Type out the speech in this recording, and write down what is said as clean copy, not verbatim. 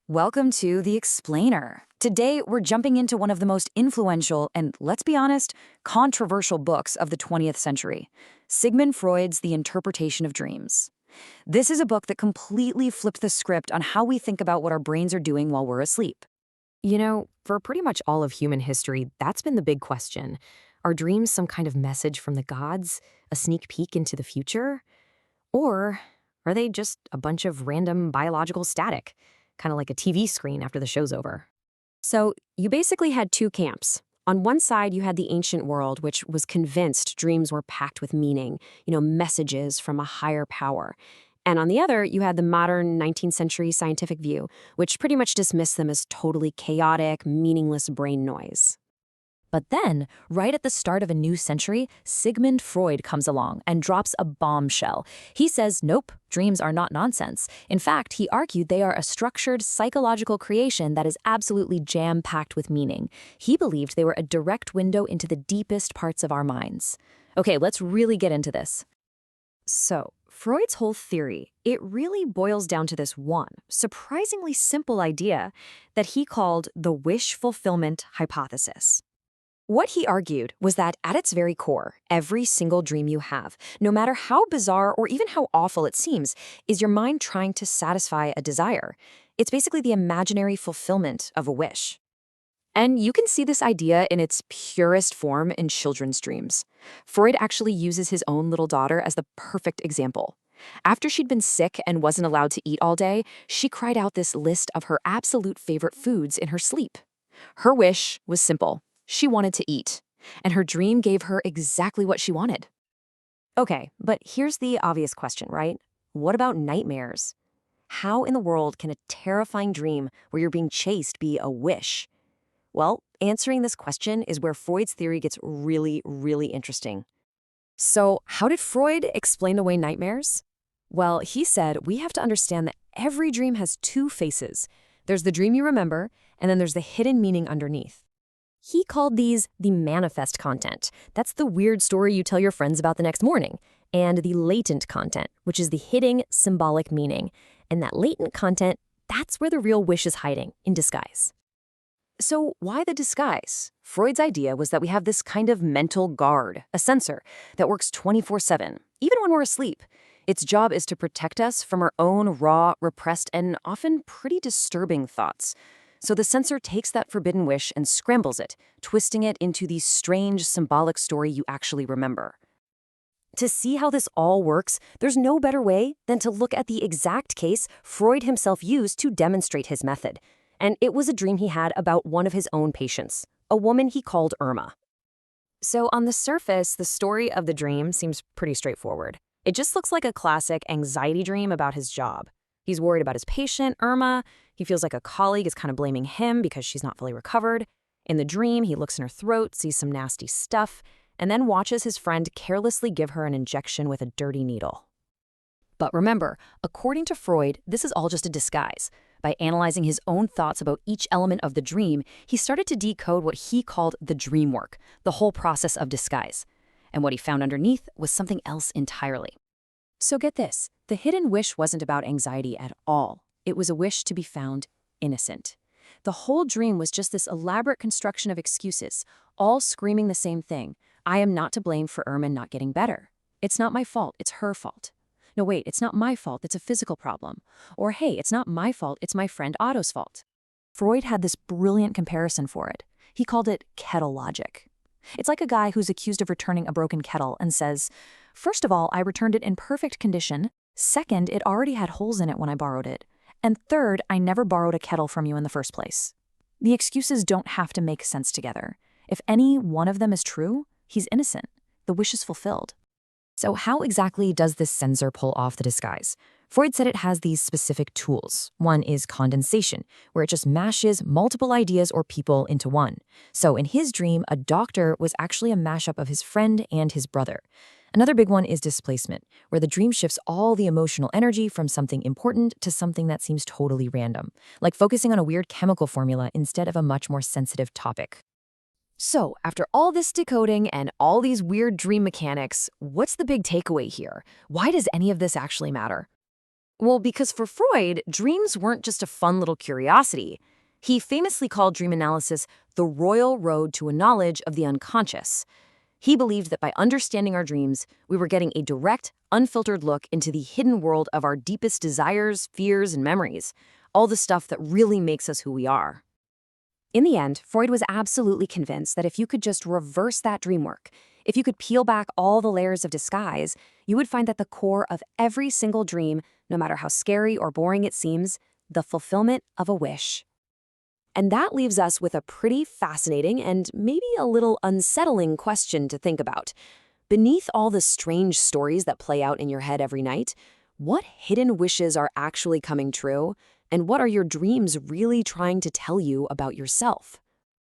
Welcome to The Explainer. Today, we're jumping into one of the most influential and, let's be honest, controversial books of the 20th century, Sigmund Freud's The Interpretation of Dreams. This is a book that completely flipped the script on how we think about what our brains are doing while we're asleep. For pretty much all of human history, that's been the big question. Are dreams some kind of message from the gods, a sneak peek into the future? Or are they just a bunch of random biological static, kind of like a TV screen after the show's over? So you basically had two camps. On one side, you had the ancient world, which was convinced dreams were packed with meaning, messages from a higher power. And on the other, you had the modern 19th century scientific view, which pretty much dismissed them as totally chaotic, meaningless brain noise. But then, right at the start of a new century, Sigmund Freud comes along and drops a bombshell. He says, nope, dreams are not nonsense. In fact, he argued they are a structured psychological creation that is absolutely jam-packed with meaning. He believed they were a direct window into the deepest parts of our minds. Okay, let's really get into this. So, Freud's whole theory, it really boils down to this one, surprisingly simple idea that he called the wish fulfillment hypothesis. What he argued was that at its very core, every single dream you have, no matter how bizarre or even how awful it seems, is your mind trying to satisfy a desire. It's basically the imaginary fulfillment of a wish. And you can see this idea in its purest form in children's dreams. Freud actually uses his own little daughter as the perfect example. After she'd been sick and wasn't allowed to eat all day, she cried out this list of her absolute favorite foods in her sleep. Her wish was simple. She wanted to eat, and her dream gave her exactly what she wanted. Okay, but here's the obvious question, right? What about nightmares? How in the world can a terrifying dream where you're being chased be a wish? Well, answering this question is where Freud's theory gets really, really interesting. So, how did Freud explain away nightmares? Well, he said we have to understand that every dream has two faces. There's the dream you remember, and then there's the hidden meaning underneath. He called these the manifest content. That's the weird story you tell your friends about the next morning. And the latent content, which is the hidden symbolic meaning. And that latent content, that's where the real wish is hiding, in disguise. So why the disguise? Freud's idea was that we have this kind of mental guard, a sensor, that works 24/7, even when we're asleep. Its job is to protect us from our own raw, repressed, and often pretty disturbing thoughts. So the sensor takes that forbidden wish and scrambles it, twisting it into the strange symbolic story you actually remember. To see how this all works, there's no better way than to look at the exact case Freud himself used to demonstrate his method. And it was a dream he had about one of his own patients, a woman he called Irma. So on the surface, the story of the dream seems pretty straightforward. It just looks like a classic anxiety dream about his job. He's worried about his patient, Irma. He feels like a colleague is kind of blaming him because she's not fully recovered. In the dream, he looks in her throat, sees some nasty stuff, and then watches his friend carelessly give her an injection with a dirty needle. But remember, according to Freud, this is all just a disguise. By analyzing his own thoughts about each element of the dream, he started to decode what he called the dream work, the whole process of disguise. And what he found underneath was something else entirely. So get this, the hidden wish wasn't about anxiety at all. It was a wish to be found innocent. The whole dream was just this elaborate construction of excuses, all screaming the same thing. I am not to blame for Irma not getting better. It's not my fault, it's her fault. No, wait, it's not my fault, it's a physical problem. Or hey, it's not my fault, it's my friend Otto's fault. Freud had this brilliant comparison for it. He called it kettle logic. It's like a guy who's accused of returning a broken kettle and says, first of all, I returned it in perfect condition. Second, it already had holes in it when I borrowed it. And third, I never borrowed a kettle from you in the first place. The excuses don't have to make sense together. If any one of them is true, he's innocent. The wish is fulfilled. So how exactly does this sensor pull off the disguise? Freud said it has these specific tools. One is condensation, where it just mashes multiple ideas or people into one. So in his dream, a doctor was actually a mashup of his friend and his brother. Another big one is displacement, where the dream shifts all the emotional energy from something important to something that seems totally random, like focusing on a weird chemical formula instead of a much more sensitive topic. So, after all this decoding and all these weird dream mechanics, what's the big takeaway here? Why does any of this actually matter? Well, because for Freud, dreams weren't just a fun little curiosity. He famously called dream analysis the royal road to a knowledge of the unconscious. He believed that by understanding our dreams, we were getting a direct, unfiltered look into the hidden world of our deepest desires, fears, and memories, all the stuff that really makes us who we are. In the end, Freud was absolutely convinced that if you could just reverse that dream work, if you could peel back all the layers of disguise, you would find that the core of every single dream, no matter how scary or boring it seems, the fulfillment of a wish. And that leaves us with a pretty fascinating and maybe a little unsettling question to think about. Beneath all the strange stories that play out in your head every night, what hidden wishes are actually coming true? And what are your dreams really trying to tell you about yourself?